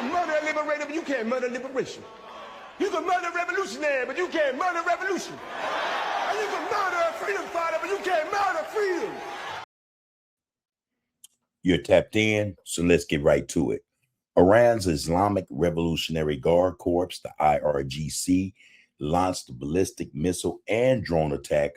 can murder a liberator, but you can't murder liberation. You can murder a revolutionary, but you can't murder revolution. And you can murder a freedom fighter, but you can't murder freedom. You're tapped in, so let's get right to it. Iran's Islamic Revolutionary Guard Corps, the IRGC, launched a ballistic missile and drone attack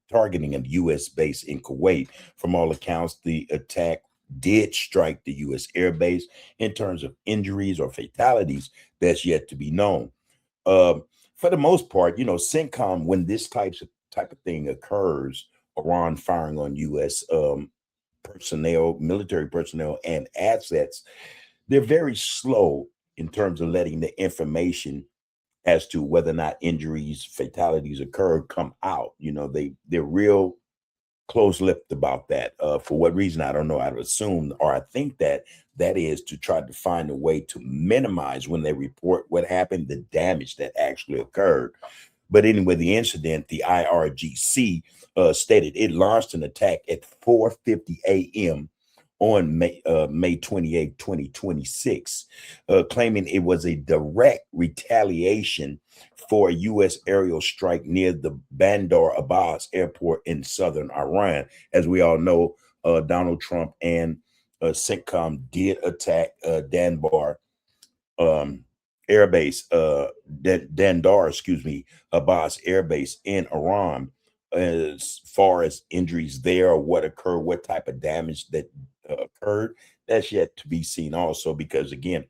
targeting a U.S. base in Kuwait. From all accounts, the attack did strike the U.S. airbase. In terms of injuries or fatalities, that's yet to be known. For the most part, you know, CENTCOM, when this type of thing occurs, Iran firing on U.S. Personnel, military personnel, and assets, they're very slow in terms of letting the information as to whether or not injuries, fatalities occurred come out. You know, they're real close-lipped about that. For what reason, I don't know. I would assume, or I think that is to try to find a way to minimize when they report what happened, the damage that actually occurred. But anyway, the incident, the IRGC stated it launched an attack at 4:50 a.m. on May 28, 2026, claiming it was a direct retaliation for a U.S. aerial strike near the BANDAR ABBAS airport in southern Iran. As we all know, Donald Trump and CENTCOM did attack Airbase, Dandar, Abbas Airbase in Iran. As far as injuries there, or what occurred, what type of damage that occurred, that's yet to be seen also, because again,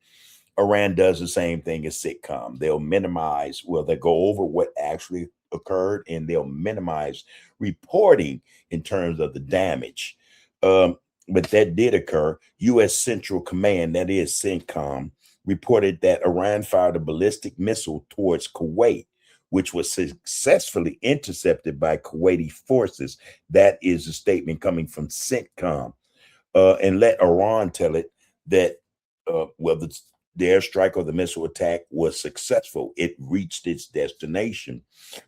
Iran does the same thing as CENTCOM. They'll minimize, well, they'll go over what actually occurred, and they'll minimize reporting in terms of the damage. But that did occur. U.S. Central Command, that is CENTCOM, reported that Iran fired a ballistic missile towards Kuwait, which was successfully intercepted by Kuwaiti forces. That is a statement coming from CENTCOM. And let Iran tell it that, well, the airstrike or the missile attack was successful. It reached its destination.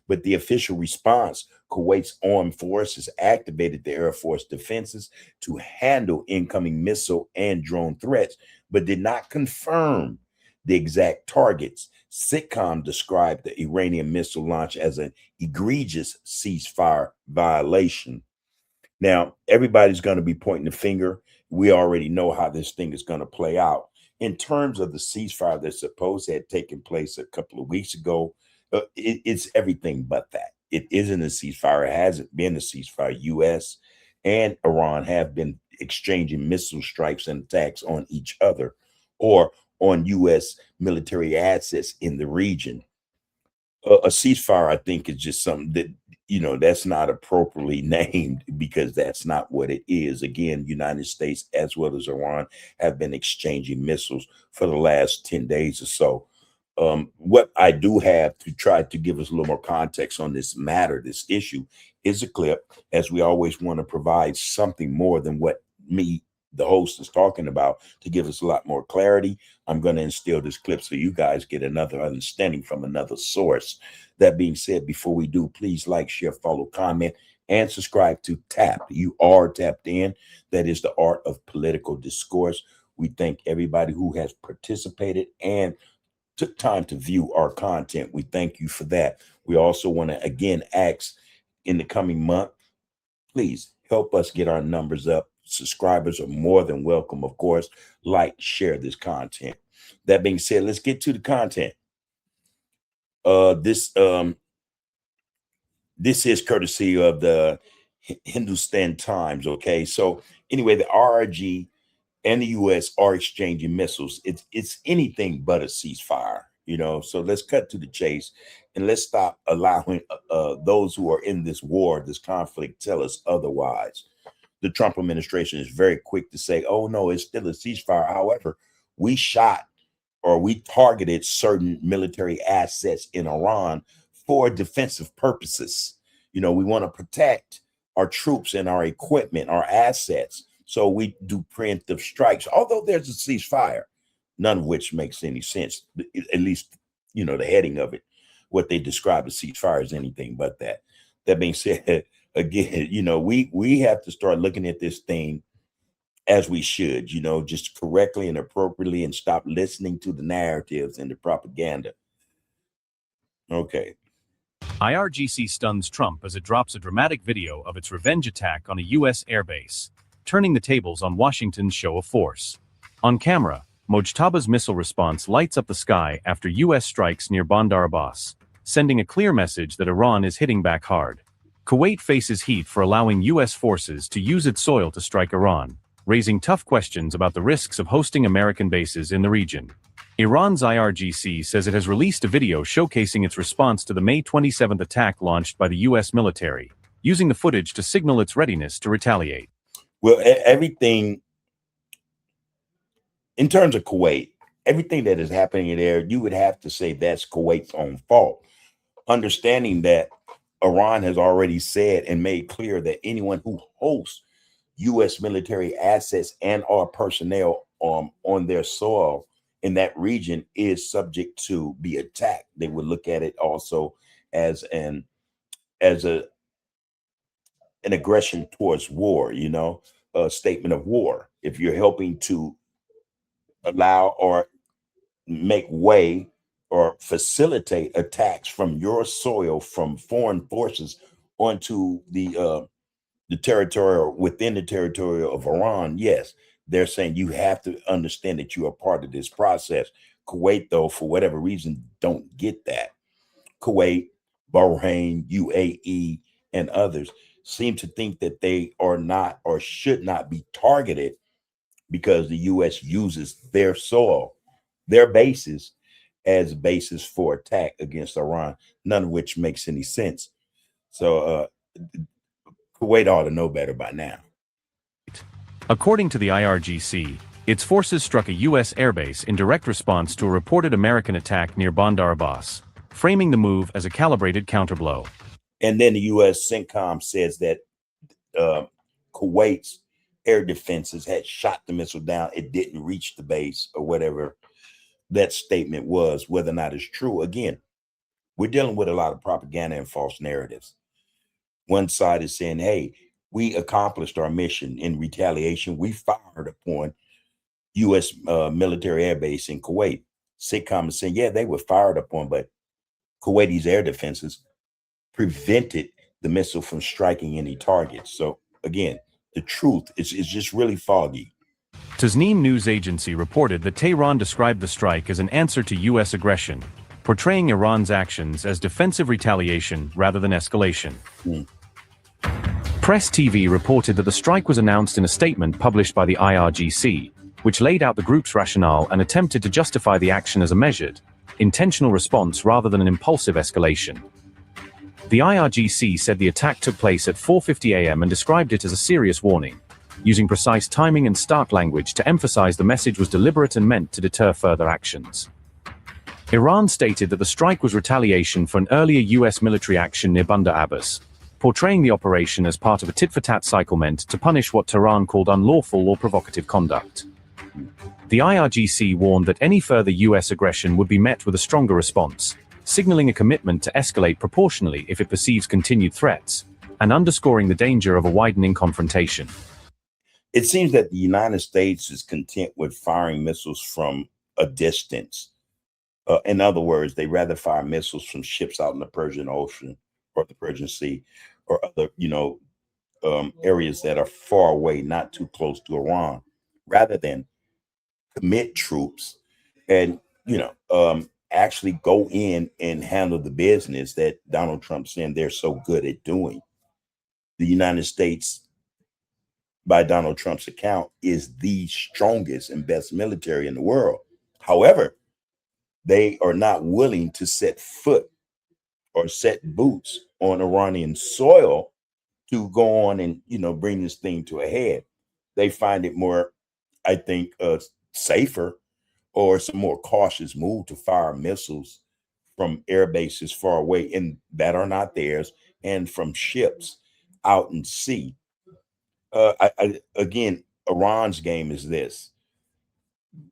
But the official response, Kuwait's armed forces activated the Air Force defenses to handle incoming missile and drone threats, but did not confirm the exact targets. CENTCOM described the Iranian missile launch as an egregious ceasefire violation. Now, everybody's going to be pointing the finger. We already know how this thing is going to play out. In terms of the ceasefire that's supposed to have taken place a couple of weeks ago, it's everything but that. It isn't a ceasefire. It hasn't been a ceasefire. U.S. and Iran have been exchanging missile strikes and attacks on each other or on U.S. military assets in the region. A ceasefire, I think, is just something that, you know, that's not appropriately named, because that's not what it is. Again, United States as well as Iran have been exchanging missiles for the last 10 days or so. What I do have to try to give us a little more context on this matter, this issue, is a clip, as we always want to provide something more than what the host is talking about, to give us a lot more clarity. I'm going to instill this clip so you guys get another understanding from another source. That being said, before we do, please like, share, follow, comment, and subscribe to TAP. You are tapped in. That is the art of political discourse. We thank everybody who has participated and took time to view our content. We thank you for that. We also want to again ask, in the coming month, please help us get our numbers up. Subscribers are more than welcome, of course. Like, share this content. That being said, let's get to the content. This is courtesy of the Hindustan Times. Okay, so anyway, the RRG and the U.S. are exchanging missiles. It's anything but a ceasefire, you know. So let's cut to the chase, and let's stop allowing those who are in this war, this conflict, tell us otherwise. The Trump administration is very quick to say, oh, no, it's still a ceasefire. However, we shot or we targeted certain military assets in Iran for defensive purposes. You know, we want to protect our troops and our equipment, our assets. So we do preemptive strikes, although there's a ceasefire, none of which makes any sense. At least, you know, the heading of it, what they describe as ceasefire is anything but that. That being said, again, you know, we have to start looking at this thing as we should, you know, just correctly and appropriately, and stop listening to the narratives and the propaganda. Okay. IRGC stuns Trump as it drops a dramatic video of its revenge attack on a U.S. airbase, turning the tables on Washington's show of force. On camera, Mojtaba's missile response lights up the sky after U.S. strikes near Bandar Abbas, sending a clear message that Iran is hitting back hard. Kuwait faces heat for allowing U.S. forces to use its soil to strike Iran, raising tough questions about the risks of hosting American bases in the region. Iran's IRGC says it has released a video showcasing its response to the May 27th attack launched by the U.S. military, using the footage to signal its readiness to retaliate. Well, everything, in terms of Kuwait, everything that is happening there, you would have to say that's Kuwait's own fault. Understanding that Iran has already said and made clear that anyone who hosts U.S. military assets and or personnel on their soil in that region is subject to be attacked. They would look at it also as an aggression towards war, you know, a statement of war. If you're helping to allow or make way or facilitate attacks from your soil from foreign forces onto the territory or within the territory of Iran, yes, they're saying you have to understand that you are part of this process. Kuwait, though, for whatever reason, don't get that. Kuwait, Bahrain, UAE, and others seem to think that they are not or should not be targeted because the U.S. uses their soil, their bases, as basis for attack against Iran, none of which makes any sense. So Kuwait ought to know better by now. According to the IRGC, its forces struck a U.S. airbase in direct response to a reported American attack near Bandar Abbas, framing the move as a calibrated counterblow. And then the U.S. CENTCOM says that Kuwait's air defenses had shot the missile down. It didn't reach the base or whatever that statement was, whether or not it's true. Again, we're dealing with a lot of propaganda and false narratives. One side is saying, hey, we accomplished our mission. In retaliation, we fired upon U.S. Military air base in Kuwait. CENTCOM is saying, yeah, they were fired upon, but Kuwaiti's air defenses prevented the missile from striking any targets. So again, the truth is just really foggy. Tasnim news agency reported that Tehran described the strike as an answer to U.S. aggression, portraying Iran's actions as defensive retaliation rather than escalation. Press TV reported that the strike was announced in a statement published by the IRGC, which laid out the group's rationale and attempted to justify the action as a measured, intentional response rather than an impulsive escalation. The IRGC said the attack took place at 4:50 a.m. and described it as a serious warning, using precise timing and stark language to emphasize the message was deliberate and meant to deter further actions. Iran stated that the strike was retaliation for an earlier U.S. military action near Bandar Abbas, portraying the operation as part of a tit-for-tat cycle meant to punish what Tehran called unlawful or provocative conduct. The IRGC warned that any further U.S. aggression would be met with a stronger response, signaling a commitment to escalate proportionally if it perceives continued threats, and underscoring the danger of a widening confrontation. It seems that the United States is content with firing missiles from a distance. In other words, they rather fire missiles from ships out in the Persian Ocean or the Persian Sea or other, areas that are far away, not too close to Iran, rather than commit troops and, actually go in and handle the business that Donald Trump's saying they're so good at doing. The United States, by Donald Trump's account, is the strongest and best military in the world. However, they are not willing to set foot or set boots on Iranian soil to go on and, bring this thing to a head. They find it more, I think, safer or some more cautious move to fire missiles from air bases far away and that are not theirs and from ships out in sea. Again, Iran's game is this.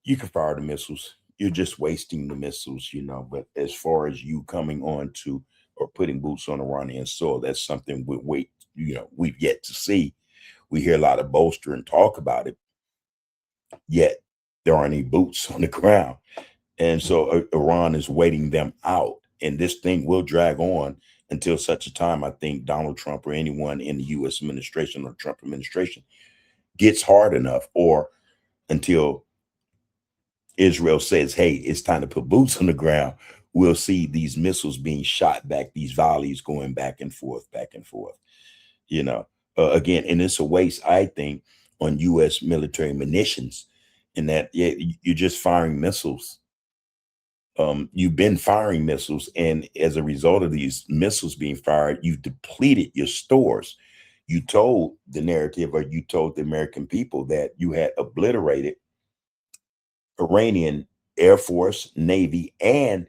You can fire the missiles. You're just wasting the missiles, but as far as you coming on to or putting boots on Iranian soil, that's something we've yet to see. We hear a lot of bolster and talk about it, yet there aren't any boots on the ground. And so Iran is waiting them out. And this thing will drag on until such a time, I think, Donald Trump or anyone in the U.S. administration or Trump administration gets hard enough, or until Israel says, hey, it's time to put boots on the ground. We'll see these missiles being shot back, these volleys going back and forth, you know, again. And it's a waste, I think, on U.S. military munitions, in that you're just firing missiles. You've been firing missiles, and as a result of these missiles being fired, you've depleted your stores. You told the narrative, or you told the American people, that you had obliterated Iranian Air Force, Navy, and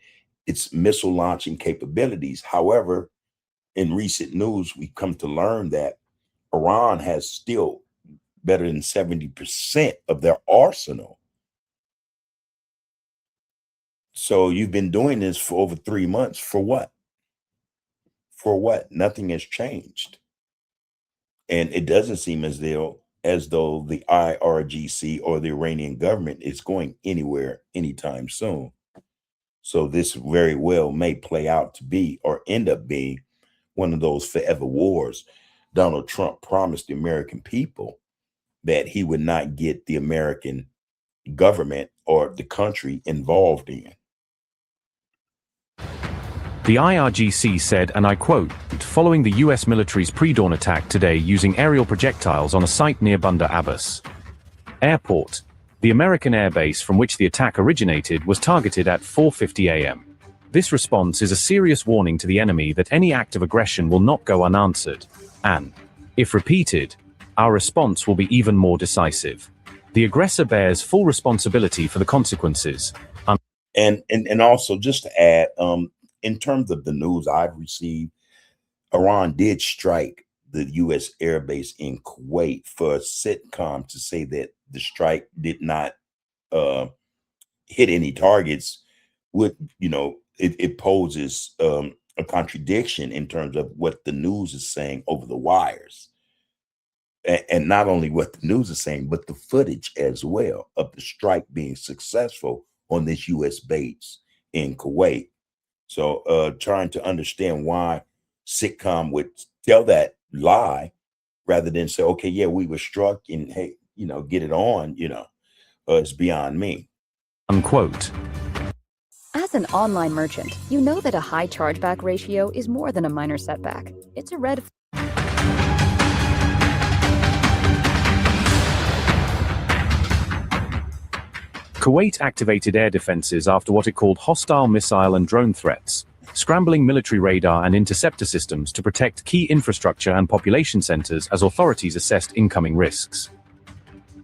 its missile launching capabilities. However, in recent news, we've come to learn that Iran has still better than 70% of their arsenal. So you've been doing this for over 3 months. For what? For what? Nothing has changed. And it doesn't seem as though the IRGC or the Iranian government is going anywhere anytime soon. So this very well may play out to be, or end up being, one of those forever wars Donald Trump promised the American people that he would not get the American government or the country involved in. The IRGC said, and I quote, following the US military's pre-dawn attack today using aerial projectiles on a site near Bandar Abbas Airport, the American airbase from which the attack originated was targeted at 4:50 a.m. This response is a serious warning to the enemy that any act of aggression will not go unanswered, and, if repeated, our response will be even more decisive. The aggressor bears full responsibility for the consequences. And also, just to add, in terms of the news I've received, Iran did strike the U.S. airbase in Kuwait. For CENTCOM to say that the strike did not hit any targets would, it poses a contradiction in terms of what the news is saying over the wires. And not only what the news is saying, but the footage as well of the strike being successful on this U.S. base in Kuwait. So trying to understand why CENTCOM would tell that lie rather than say, okay, yeah, we were struck and, hey, get it on, it's beyond me. Unquote. As an online merchant, you know that a high chargeback ratio is more than a minor setback. It's a red flag. Kuwait activated air defenses after what it called hostile missile and drone threats, scrambling military radar and interceptor systems to protect key infrastructure and population centers as authorities assessed incoming risks.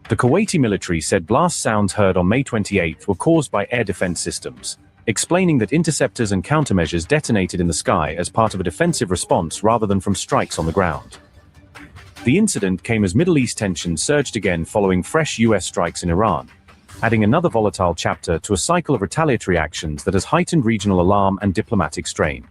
The Kuwaiti military said blast sounds heard on May 28 were caused by air defense systems, explaining that interceptors and countermeasures detonated in the sky as part of a defensive response rather than from strikes on the ground. The incident came as Middle East tensions surged again following fresh US strikes in Iran, adding another volatile chapter to a cycle of retaliatory actions that has heightened regional alarm and diplomatic strain.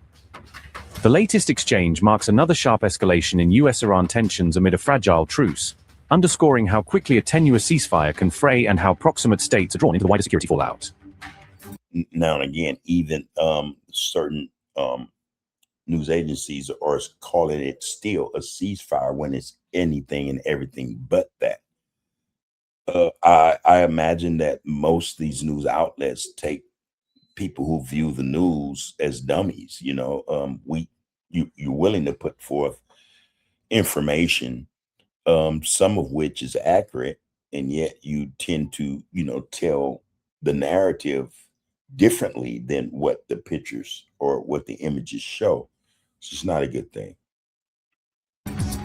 The latest exchange marks another sharp escalation in US-Iran tensions amid a fragile truce, underscoring how quickly a tenuous ceasefire can fray and how proximate states are drawn into the wider security fallout. Now and again, even certain news agencies are calling it still a ceasefire when it's anything and everything but that. I imagine that most of these news outlets take people who view the news as dummies. You're willing to put forth information, some of which is accurate, and yet you tend to, tell the narrative differently than what the pictures or what the images show. It's just not a good thing.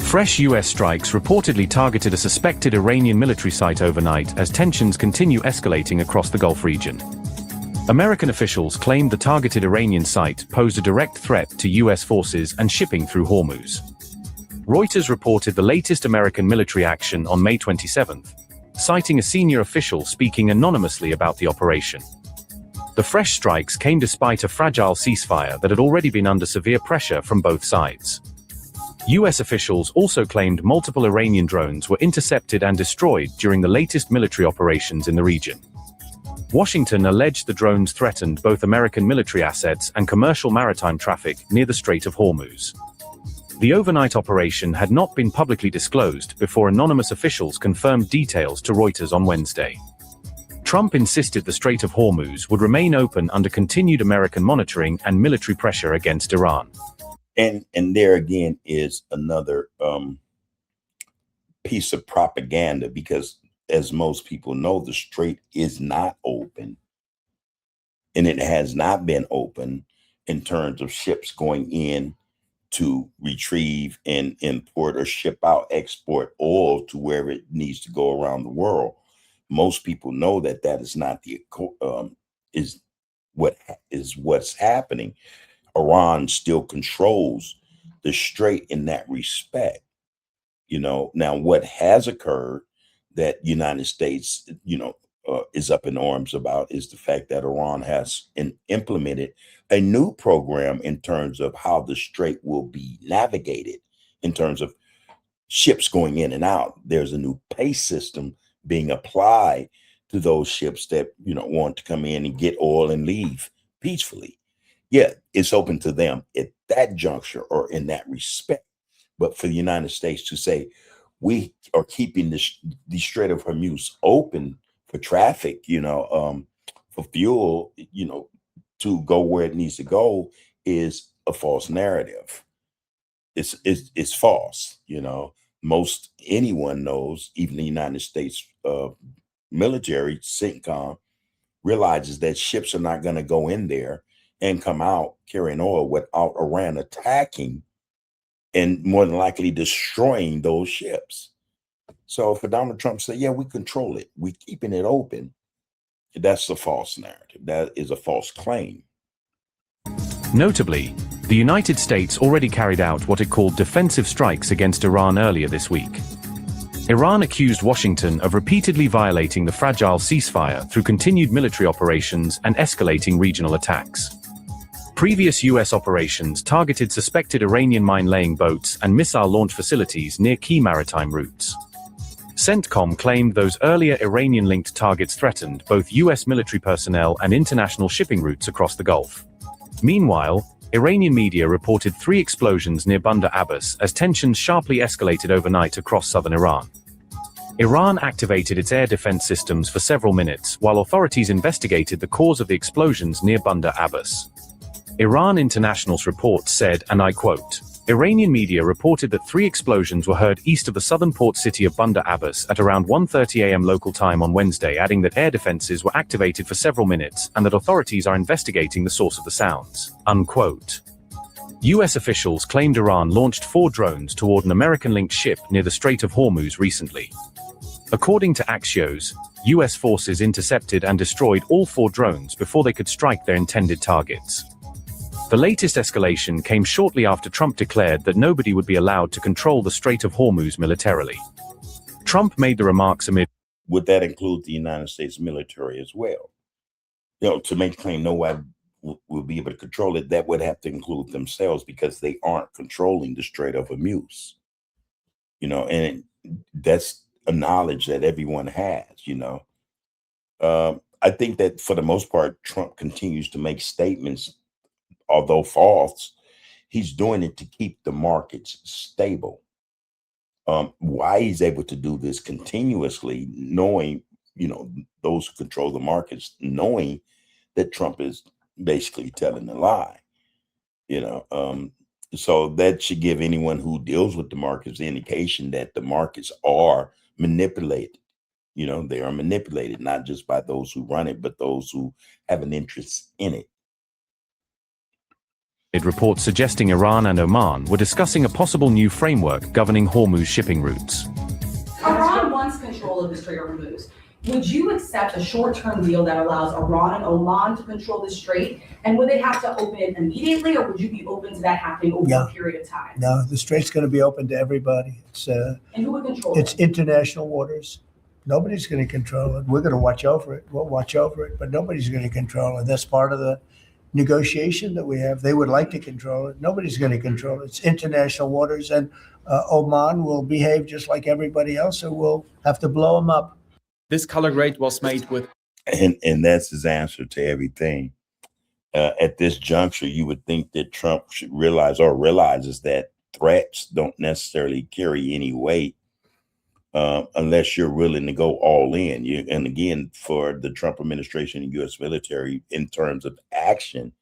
Fresh US strikes reportedly targeted a suspected Iranian military site overnight as tensions continue escalating across the Gulf region. American officials claimed the targeted Iranian site posed a direct threat to US forces and shipping through Hormuz. Reuters reported the latest American military action on May 27, citing a senior official speaking anonymously about the operation. The fresh strikes came despite a fragile ceasefire that had already been under severe pressure from both sides. US officials also claimed multiple Iranian drones were intercepted and destroyed during the latest military operations in the region. Washington alleged the drones threatened both American military assets and commercial maritime traffic near the Strait of Hormuz. The overnight operation had not been publicly disclosed before anonymous officials confirmed details to Reuters on Wednesday. Trump insisted the Strait of Hormuz would remain open under continued American monitoring and military pressure against Iran. And there again is another piece of propaganda, because as most people know, the strait is not open, and it has not been open in terms of ships going in to retrieve and import or ship out, export oil to wherever it needs to go around the world. Most people know that that is not what's happening. Iran still controls the strait in that respect. Now what has occurred that United States, is up in arms about is the fact that Iran has implemented a new program in terms of how the strait will be navigated in terms of ships going in and out. There's a new pay system being applied to those ships that, want to come in and get oil and leave peacefully. Yeah, it's open to them at that juncture or in that respect. But for the United States to say, we are keeping the Strait of Hormuz open for traffic, for fuel, to go where it needs to go, is a false narrative. It's false. Most anyone knows, even the United States military, CENTCOM, realizes that ships are not going to go in there and come out carrying oil without Iran attacking and more than likely destroying those ships. So for Donald Trump to say, yeah, we control it, we're keeping it open, that's a false narrative. That is a false claim. Notably, the United States already carried out what it called defensive strikes against Iran earlier this week. Iran accused Washington of repeatedly violating the fragile ceasefire through continued military operations and escalating regional attacks. Previous US operations targeted suspected Iranian mine-laying boats and missile launch facilities near key maritime routes. CENTCOM claimed those earlier Iranian-linked targets threatened both US military personnel and international shipping routes across the Gulf. Meanwhile, Iranian media reported 3 explosions near Bandar Abbas as tensions sharply escalated overnight across southern Iran. Iran activated its air defense systems for several minutes while authorities investigated the cause of the explosions near Bandar Abbas. Iran International's report said, and I quote, Iranian media reported that 3 explosions were heard east of the southern port city of Bandar Abbas at around 1:30 a.m. local time on Wednesday, adding that air defenses were activated for several minutes and that authorities are investigating the source of the sounds, unquote. US officials claimed Iran launched 4 drones toward an American-linked ship near the Strait of Hormuz recently. According to Axios, US forces intercepted and destroyed all 4 drones before they could strike their intended targets. The latest escalation came shortly after Trump declared that nobody would be allowed to control the Strait of Hormuz militarily. Trump made the remarks amid... Would that include the United States military as well? To make a claim nobody will be able to control it, that would have to include themselves, because they aren't controlling the Strait of Hormuz. And that's a knowledge that everyone has, I think that for the most part, Trump continues to make statements, although false. He's doing it to keep the markets stable. Why he's able to do this continuously, knowing, those who control the markets, knowing that Trump is basically telling a lie, so that should give anyone who deals with the markets the indication that the markets are manipulated. They are manipulated, not just by those who run it, but those who have an interest in it. Reports suggesting Iran and Oman were discussing a possible new framework governing Hormuz shipping routes. Iran wants control of the Strait of Hormuz. Would you accept a short-term deal that allows Iran and Oman to control the strait? And would they have to open it immediately, or would you be open to that happening over a period of time? No, the strait's going to be open to everybody. And who would control it? It's international waters. Nobody's going to control it. We're going to watch over it. We'll watch over it, but nobody's going to control it. That's part of the negotiation that we have. They would like to control it. Nobody's going to control it. It's international waters, and Oman will behave just like everybody else, so we'll have to blow them up. This color grade was made with... And that's his answer to everything. At this juncture, you would think that Trump should realize or realizes that threats don't necessarily carry any weight unless you're willing to go all in. And again, for the Trump administration and U.S. military, in terms of action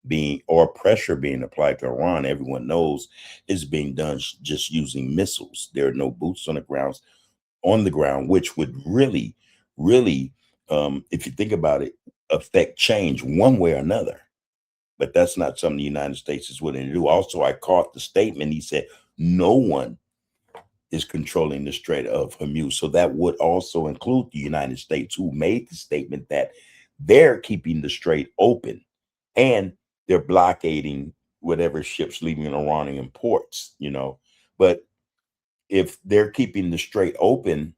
being or pressure being applied to Iran, everyone knows is being done just using missiles. There are no boots on the ground, which would really, if you think about it, affect change one way or another. But that's not something the United States is willing to do. Also, I caught the statement. He said no one is controlling the Strait of Hormuz. So that would also include the United States, who made the statement that they're keeping the strait open and they're blockading whatever ships leaving Iranian ports, But if they're keeping the strait open,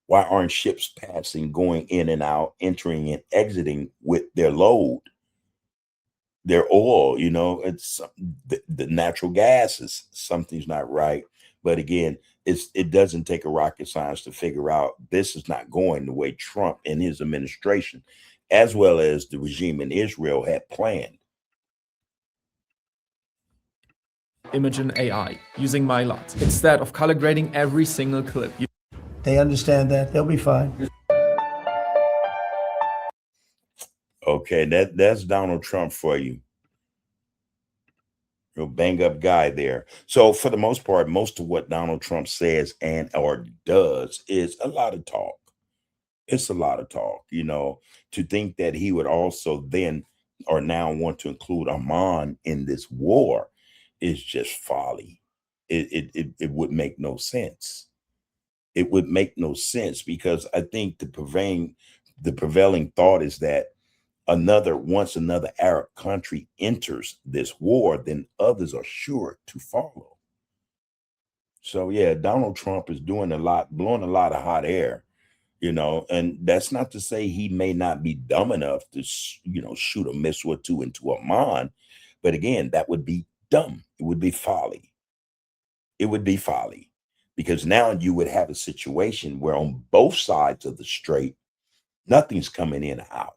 why aren't ships passing, going in and out, entering and exiting with their load, their oil? It's the natural gases. Something's not right. But again, it doesn't take a rocket science to figure out this is not going the way Trump and his administration, as well as the regime in Israel, had planned. Image and AI using MyLot instead of color grading every single clip. They understand that. They'll be fine. Okay, that's Donald Trump for you. Real bang up guy there. So for the most part, most of what Donald Trump says and or does is a lot of talk. It's a lot of talk, to think that he would also then or now want to include Oman in this war is just folly. It would make no sense. It would make no sense, because I think the prevailing thought is that once another Arab country enters this war, then others are sure to follow. So yeah, Donald Trump is doing blowing a lot of hot air, and that's not to say he may not be dumb enough to, shoot a missile or two into Oman. But again, that would be dumb. It would be folly. It would be folly, because now you would have a situation where on both sides of the strait, nothing's coming in or out.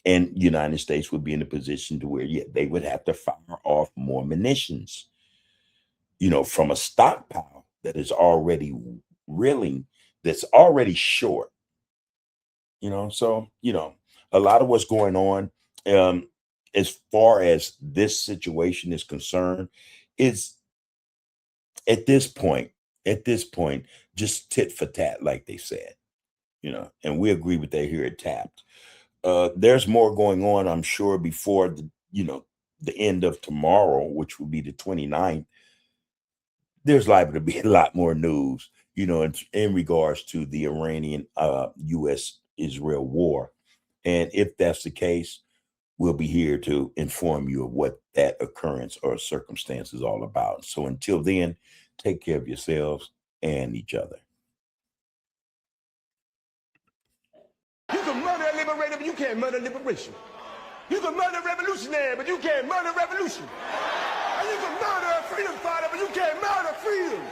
And the United States would be in a position to where they would have to fire off more munitions, from a stockpile that is already reeling, that's already short. So, a lot of what's going on as far as this situation is concerned is at this point, just tit for tat, like they said, and we agree with that here at Tapped. There's more going on, I'm sure, before the end of tomorrow, which will be the 29th. There's liable to be a lot more news, in regards to the Iranian U.S. Israel war. And if that's the case, we'll be here to inform you of what that occurrence or circumstance is all about. So until then, take care of yourselves and each other. You can murder a liberator, but you can't murder liberation. You can murder a revolutionary, but you can't murder revolution. And you can murder a freedom fighter, but you can't murder freedom.